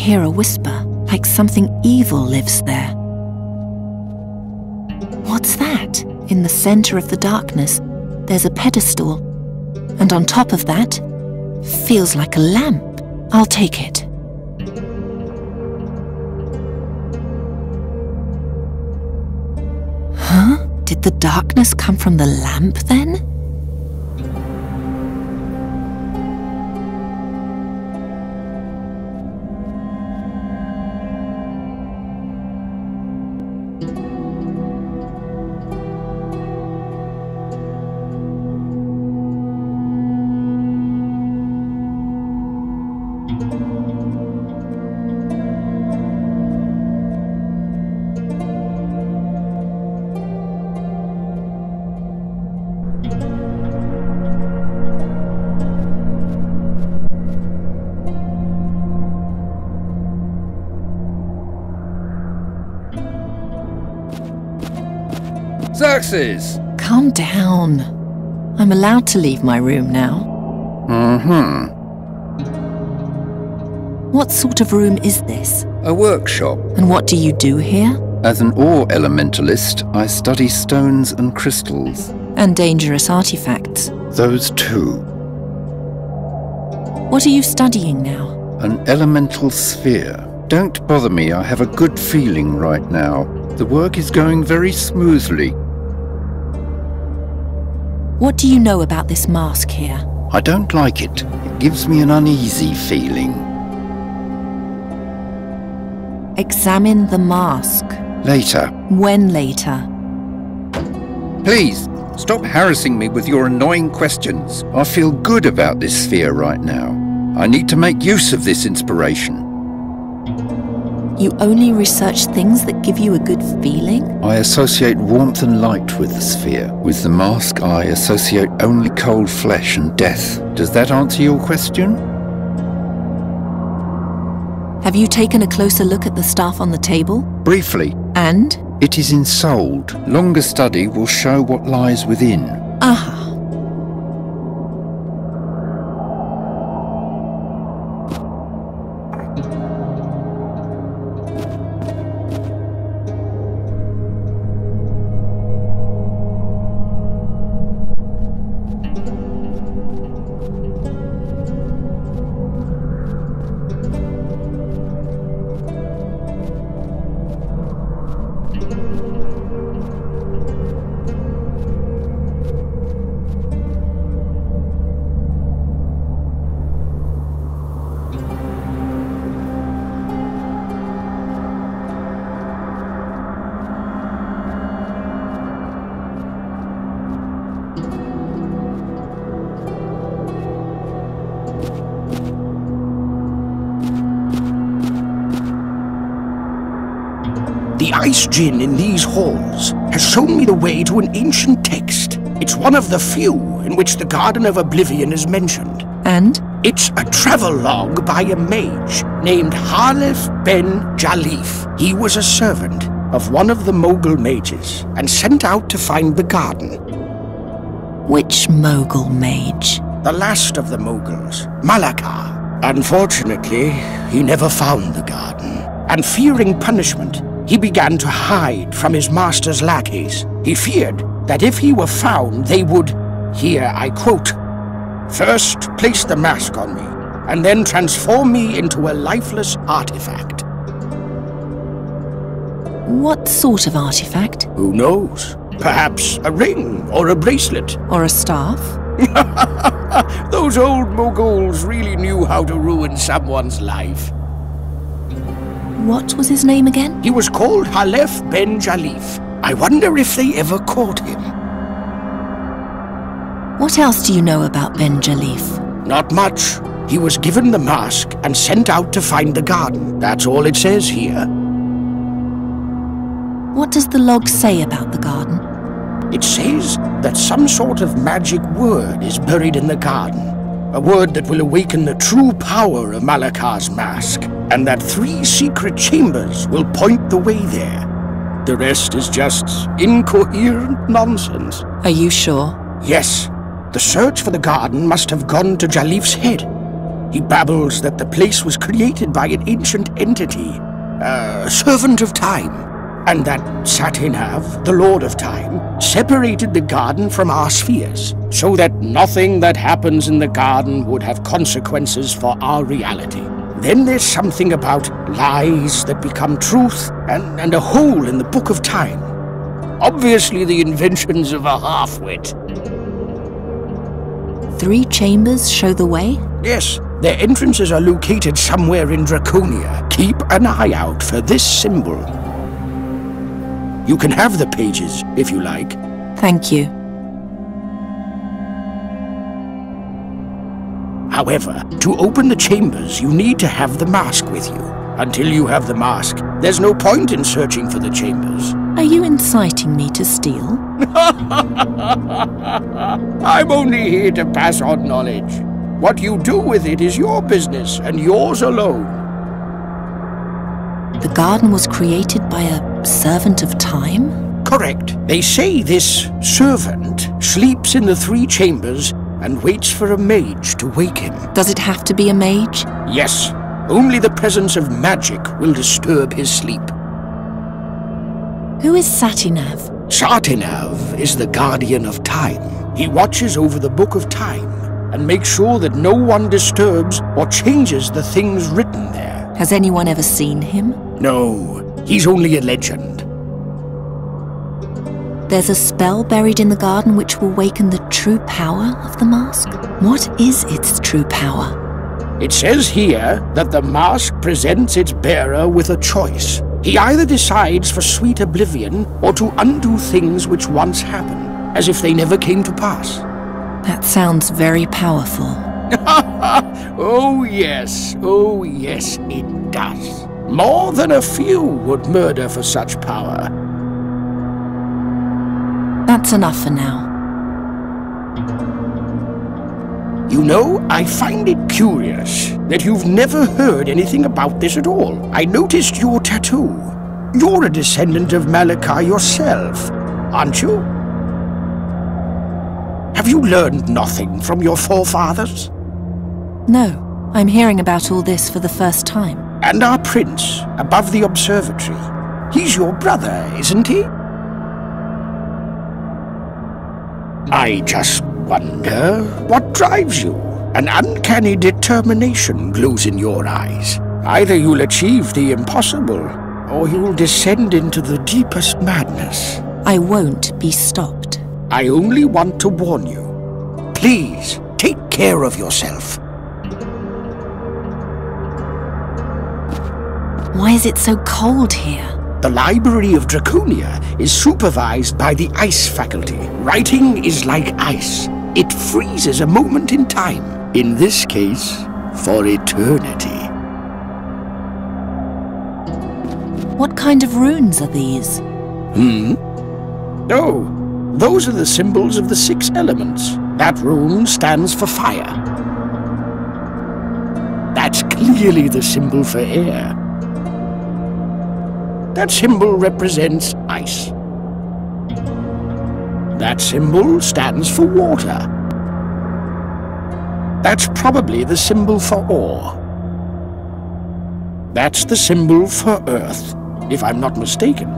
hear a whisper, like something evil lives there. What's that? In the center of the darkness, there's a pedestal. And on top of that, feels like a lamp. I'll take it. Huh? Did the darkness come from the lamp then? Xerxes! Calm down. I'm allowed to leave my room now. Mm-hmm. What sort of room is this? A workshop. And what do you do here? As an ore elementalist, I study stones and crystals. And dangerous artifacts. Those too. What are you studying now? An elemental sphere. Don't bother me, I have a good feeling right now. The work is going very smoothly. What do you know about this mask here? I don't like it. It gives me an uneasy feeling. Examine the mask. Later. When later? Please, stop harassing me with your annoying questions. I feel good about this sphere right now. I need to make use of this inspiration. You only research things that give you a good feeling? I associate warmth and light with the sphere. With the mask, I associate only cold flesh and death. Does that answer your question? Have you taken a closer look at the stuff on the table? Briefly. And? It is ensouled. Longer study will show what lies within. Aha. The ice djinn in these halls has shown me the way to an ancient text. It's one of the few in which the Garden of Oblivion is mentioned. And? It's a travelogue by a mage named Halef ben Jalif. He was a servant of one of the Mogul mages and sent out to find the garden. Which Mogul mage? The last of the Moguls, Malakar. Unfortunately, he never found the garden, and fearing punishment, he began to hide from his master's lackeys. He feared that if he were found, they would, here I quote, "First place the mask on me, and then transform me into a lifeless artifact." What sort of artifact? Who knows? Perhaps a ring or a bracelet. Or a staff? Those old Moguls really knew how to ruin someone's life. What was his name again? He was called Halef ben Jalif. I wonder if they ever caught him. What else do you know about Ben Jalif? Not much. He was given the mask and sent out to find the garden. That's all it says here. What does the log say about the garden? It says that some sort of magic word is buried in the garden. A word that will awaken the true power of Malakar's mask, and that 3 secret chambers will point the way there. The rest is just incoherent nonsense. Are you sure? Yes. The search for the garden must have gone to Jalif's head. He babbles that the place was created by an ancient entity, a servant of time, and that Satinav, the Lord of Time, separated the garden from our spheres, so that nothing that happens in the garden would have consequences for our reality. Then there's something about lies that become truth, and a hole in the Book of Time. Obviously the inventions of a half-wit. 3 chambers show the way? Yes, their entrances are located somewhere in Draconia. Keep an eye out for this symbol. You can have the pages, if you like. Thank you. However, to open the chambers, you need to have the mask with you. Until you have the mask, there's no point in searching for the chambers. Are you inciting me to steal? I'm only here to pass on knowledge. What you do with it is your business, and yours alone. The garden was created by a servant of time? Correct. They say this servant sleeps in the 3 chambers and waits for a mage to wake him. Does it have to be a mage? Yes. Only the presence of magic will disturb his sleep. Who is Satinav? Satinav is the guardian of time. He watches over the Book of Time and makes sure that no one disturbs or changes the things written there. Has anyone ever seen him? No, he's only a legend. There's a spell buried in the garden which will waken the true power of the mask. What is its true power? It says here that the mask presents its bearer with a choice. He either decides for sweet oblivion or to undo things which once happened, as if they never came to pass. That sounds very powerful. Oh yes, it does. More than a few would murder for such power. That's enough for now. You know, I find it curious that you've never heard anything about this at all. I noticed your tattoo. You're a descendant of Malika yourself, aren't you? Have you learned nothing from your forefathers? No, I'm hearing about all this for the first time. And our prince, above the observatory, he's your brother, isn't he? I just wonder what drives you. An uncanny determination glows in your eyes. Either you'll achieve the impossible, or you'll descend into the deepest madness. I won't be stopped. I only want to warn you. Please, take care of yourself. Why is it so cold here? The Library of Draconia is supervised by the Ice Faculty. Writing is like ice. It freezes a moment in time. In this case, for eternity. What kind of runes are these? Oh, those are the symbols of the 6 elements. That rune stands for fire. That's clearly the symbol for air. That symbol represents ice. That symbol stands for water. That's probably the symbol for ore. That's the symbol for earth, if I'm not mistaken.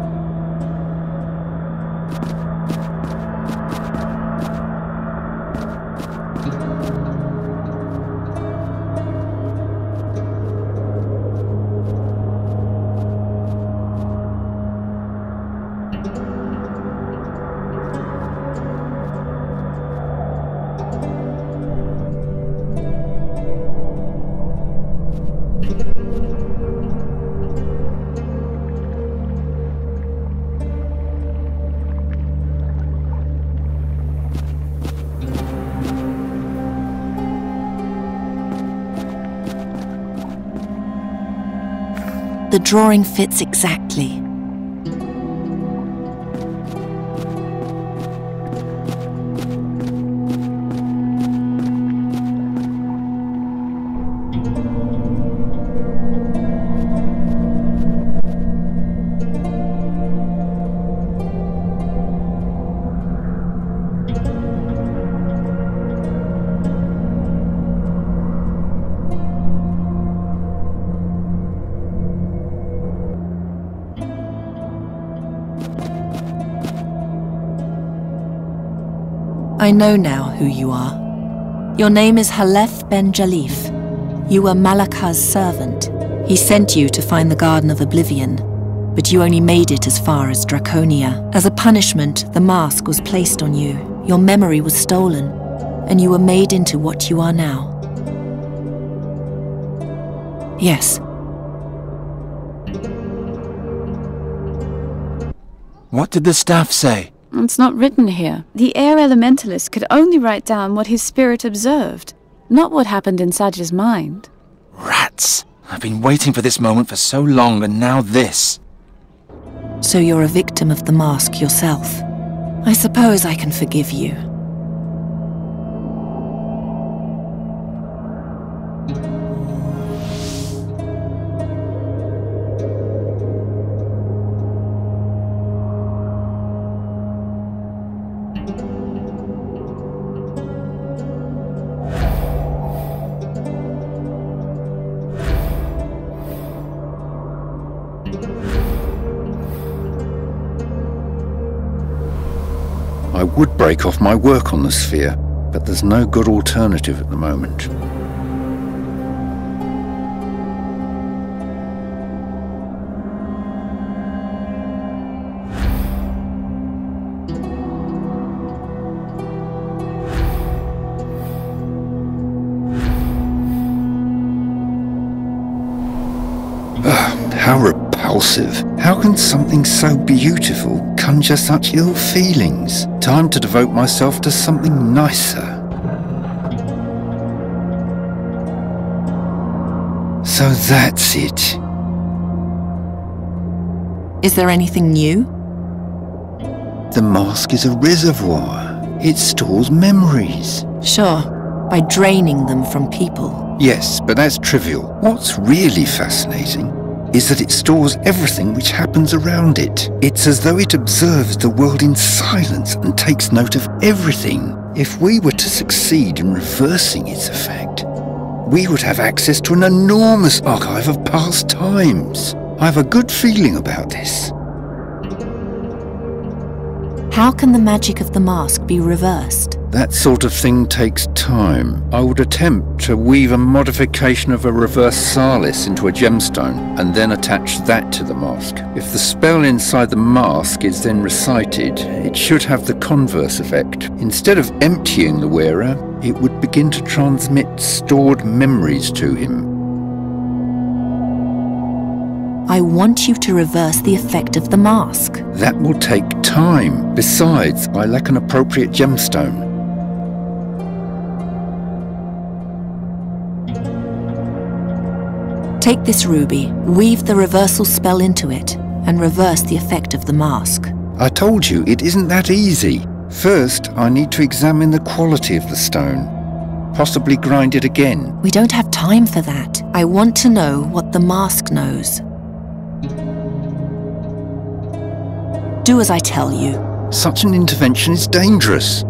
The drawing fits exactly. I know now who you are. Your name is Halef ben Jalif. You were Malaka's servant. He sent you to find the Garden of Oblivion, but you only made it as far as Draconia. As a punishment, the mask was placed on you. Your memory was stolen, and you were made into what you are now. Yes. What did the staff say? It's not written here. The air elementalist could only write down what his spirit observed, not what happened inside his mind. Rats! I've been waiting for this moment for so long, and now this. So you're a victim of the mask yourself. I suppose I can forgive you. I would break off my work on the sphere, but there's no good alternative at the moment. How repulsive. How can something so beautiful conjure such ill feelings? Time to devote myself to something nicer. So that's it. Is there anything new? The mask is a reservoir. It stores memories. Sure, by draining them from people. Yes, but that's trivial. What's really fascinating is that it stores everything which happens around it. It's as though it observes the world in silence and takes note of everything. If we were to succeed in reversing its effect, we would have access to an enormous archive of past times. I have a good feeling about this. How can the magic of the mask be reversed? That sort of thing takes time. I would attempt to weave a modification of a reverse Salis into a gemstone and then attach that to the mask. If the spell inside the mask is then recited, it should have the converse effect. Instead of emptying the wearer, it would begin to transmit stored memories to him. I want you to reverse the effect of the mask. That will take time. Besides, I lack an appropriate gemstone. Take this ruby, weave the reversal spell into it, and reverse the effect of the mask. I told you, it isn't that easy. First, I need to examine the quality of the stone. Possibly grind it again. We don't have time for that. I want to know what the mask knows. Do as I tell you. Such an intervention is dangerous.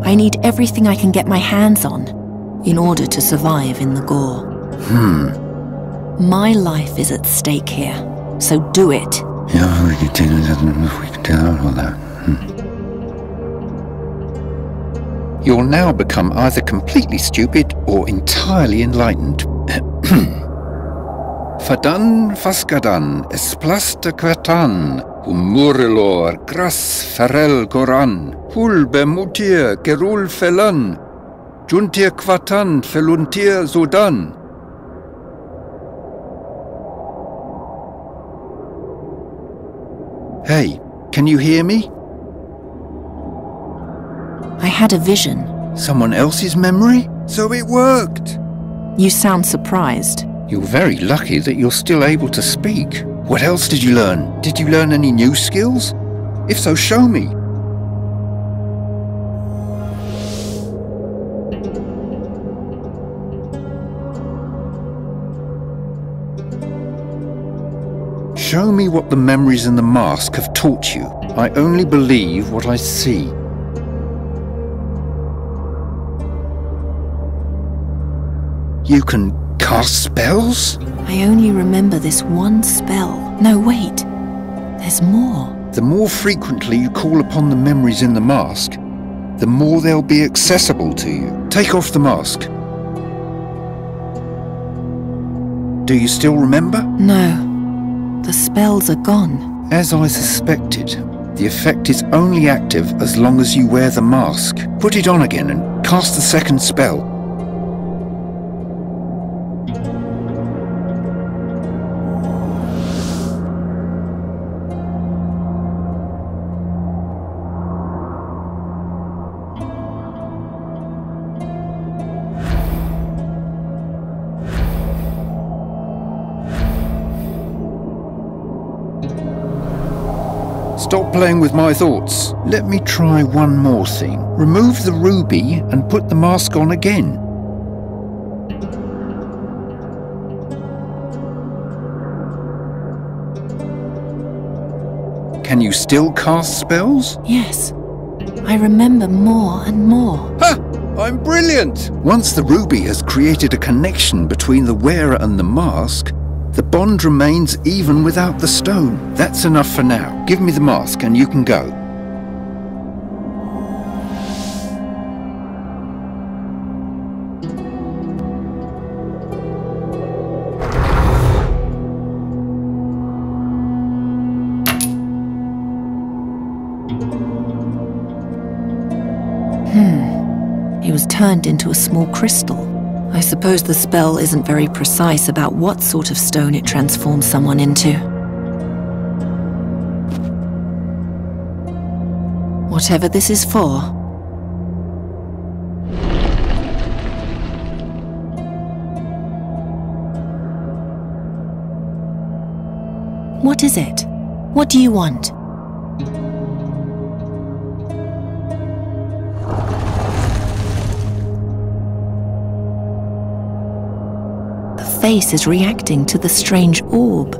I need everything I can get my hands on in order to survive in the gore. My life is at stake here, so do it. You'll now become either completely stupid or entirely enlightened. Fadan faskadan esplasta quatan, humurelor gras farel goran, hulbe mutir gerul felan, juntir quatan feluntir sudan. Hey, can you hear me? I had a vision. Someone else's memory? So it worked! You sound surprised. You're very lucky that you're still able to speak. What else did you learn? Did you learn any new skills? If so, show me. Show me what the memories in the mask have taught you. I only believe what I see. You can cast spells? I only remember this one spell. No, wait. There's more. The more frequently you call upon the memories in the mask, the more they'll be accessible to you. Take off the mask. Do you still remember? No. The spells are gone. As I suspected, the effect is only active as long as you wear the mask. Put it on again and cast the second spell. Stop playing with my thoughts. Let me try one more thing. Remove the ruby and put the mask on again. Can you still cast spells? Yes. I remember more and more. Ha! I'm brilliant! Once the ruby has created a connection between the wearer and the mask, the bond remains even without the stone. That's enough for now. Give me the mask and you can go. He was turned into a small crystal. I suppose the spell isn't very precise about what sort of stone it transforms someone into. Whatever this is for. What is it? What do you want? The face is reacting to the strange orb.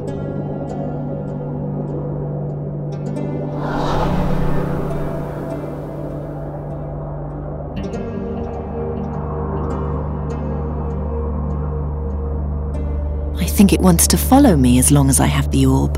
I think it wants to follow me as long as I have the orb.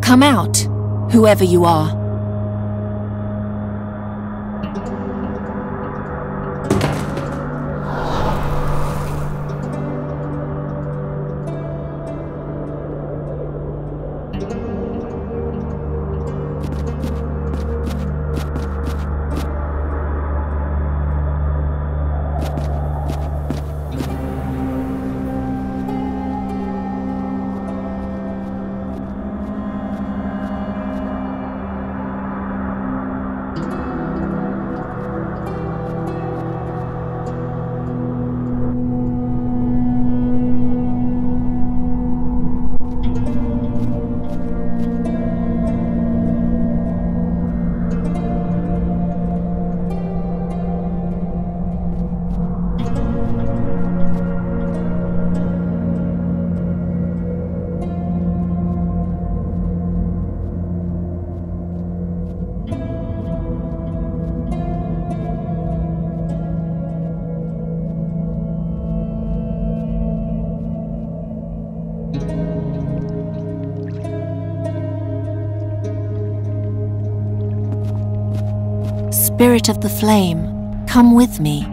Come out, whoever you are. Spirit of the flame, come with me.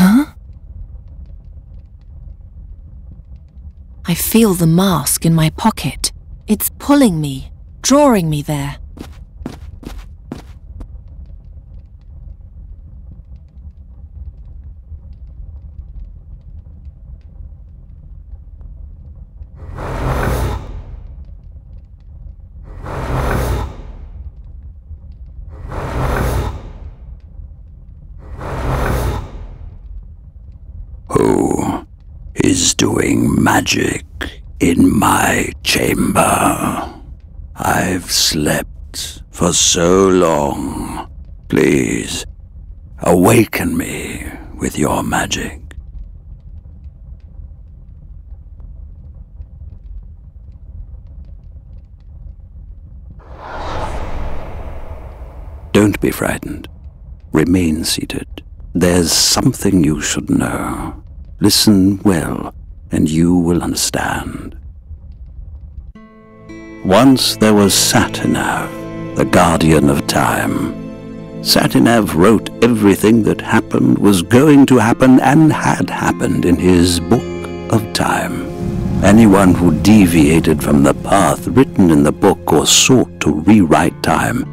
Huh? I feel the mask in my pocket. It's pulling me, drawing me there. Who is doing magic in my chamber? I've slept for so long. Please, awaken me with your magic. Don't be frightened. Remain seated. There's something you should know. Listen well, and you will understand. Once there was Satinav, the guardian of time. Satinav wrote everything that happened, was going to happen, and had happened in his book of time. Anyone who deviated from the path written in the book or sought to rewrite time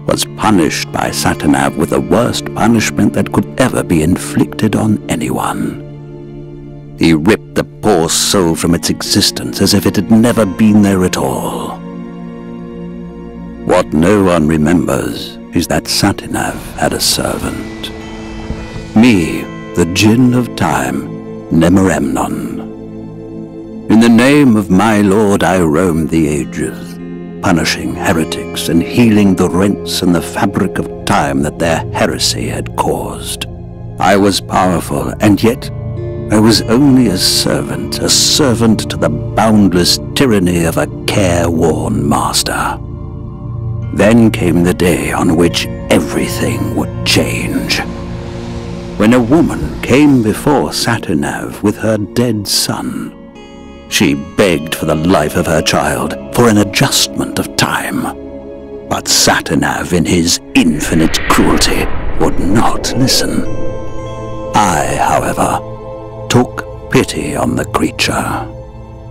was punished by Satinav with the worst punishment that could ever be inflicted on anyone. He ripped the poor soul from its existence as if it had never been there at all. What no one remembers is that Satinav had a servant. Me, the Djinn of Time, Nemoremnon. In the name of my lord I roamed the ages, punishing heretics and healing the rents in the fabric of time that their heresy had caused. I was powerful, and yet I was only a servant to the boundless tyranny of a careworn master. Then came the day on which everything would change. When a woman came before Satinav with her dead son, she begged for the life of her child, for an adjustment of time. But Satinav, in his infinite cruelty, would not listen. I, however, took pity on the creature,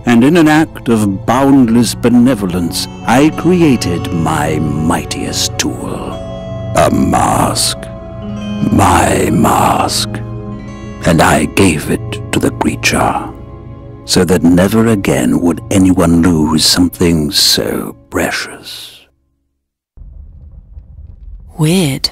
and in an act of boundless benevolence, I created my mightiest tool. A mask. My mask. And I gave it to the creature, so that never again would anyone lose something so precious. Weird.